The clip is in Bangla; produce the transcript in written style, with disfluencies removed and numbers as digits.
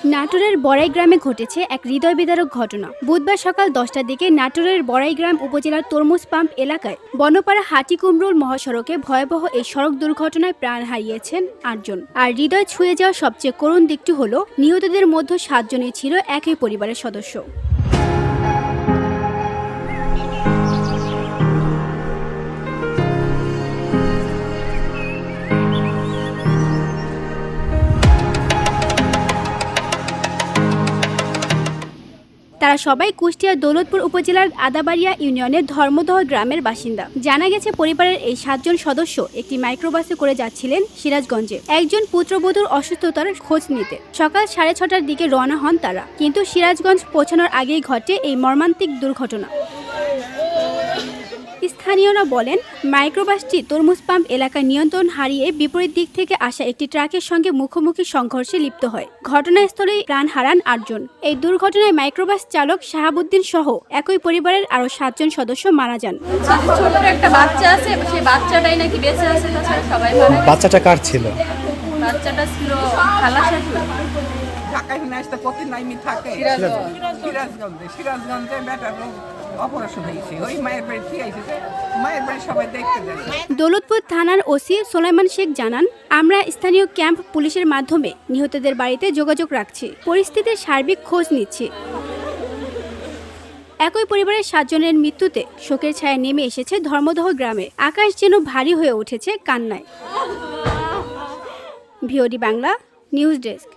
নাটোরের বড়াই গ্রামে ঘটেছে এক হৃদয় বিদারক ঘটনা। বুধবার সকাল 10টার দিকে নাটোরের বড়াই গ্রাম উপজেলার তরমুজ পাম্প এলাকায় বনপাড়া হাটিকুমরুল মহাসড়কে ভয়াবহ এই সড়ক দুর্ঘটনায় প্রাণ হারিয়েছেন 8 জন। আর হৃদয় ছুঁয়ে যাওয়া সবচেয়ে করুণ দিকটি হলো নিহতদের মধ্যে 7 জনই ছিল একই পরিবারের সদস্য। তারা সবাই কুষ্টিয়ার দৌলতপুর উপজেলার আদাবাড়িয়া ইউনিয়নের ধর্মদহ গ্রামের বাসিন্দা। জানা গেছে পরিবারের এই 7 জন সদস্য একটি মাইক্রোবাসে করে যাচ্ছিলেন সিরাজগঞ্জে একজন পুত্রবধূর অসুস্থতার খোঁজ নিতে। সকাল 6:30টার দিকে রওনা হন তারা, কিন্তু সিরাজগঞ্জ পৌঁছানোর আগেই ঘটে এই মর্মান্তিক দুর্ঘটনা। স্থানীয়রা বলেন, মাইক্রোবাসটি তরমুজ পাম্প এলাকায় নিয়ন্ত্রণ হারিয়ে বিপরীত দিক থেকে আসা একটি ট্রাকের সঙ্গে মুখোমুখি সংঘর্ষে লিপ্ত হয়। ঘটনাস্থলেই প্রাণ হারান 8 জন। এই দুর্ঘটনায় মাইক্রোবাস চালক শাহাবুদ্দিন সহ একই পরিবারের আরও 7 জন সদস্য মারা যান। ছোট একটা বাচ্চা আছে, সেই বাচ্চাটাই নাকি বেঁচে আছে, তাছাড়া সবাই মারা গেছে। বাচ্চাটা কার ছিল? বাচ্চাটা ছিল খালা শাশুড়ি। ঢাকায় আসতে প্রতি নাইমি থাকে সিরাজগঞ্জে বেটার অপারেশন হয়েছে, ওই মায়ের বাড়ি থেকে আইসে, মায়ের বাড়ি সবাই দেখতে যায়। দৌলতপুর থানার ওসি সোলাইমান শেখ জানান, আমরা স্থানীয় ক্যাম্প পুলিশের মাধ্যমে নিহতদের বাড়িতে যোগাযোগ রাখছি, পরিস্থিতির সার্বিক খোঁজ নিচ্ছি। একই পরিবারের 7 জনের মৃত্যুতে শোকের ছায়া নেমে এসেছে ধর্মদহ গ্রামে। আকাশ যেন ভারী হয়ে উঠেছে কান্নায়। VOD Bangla news desk.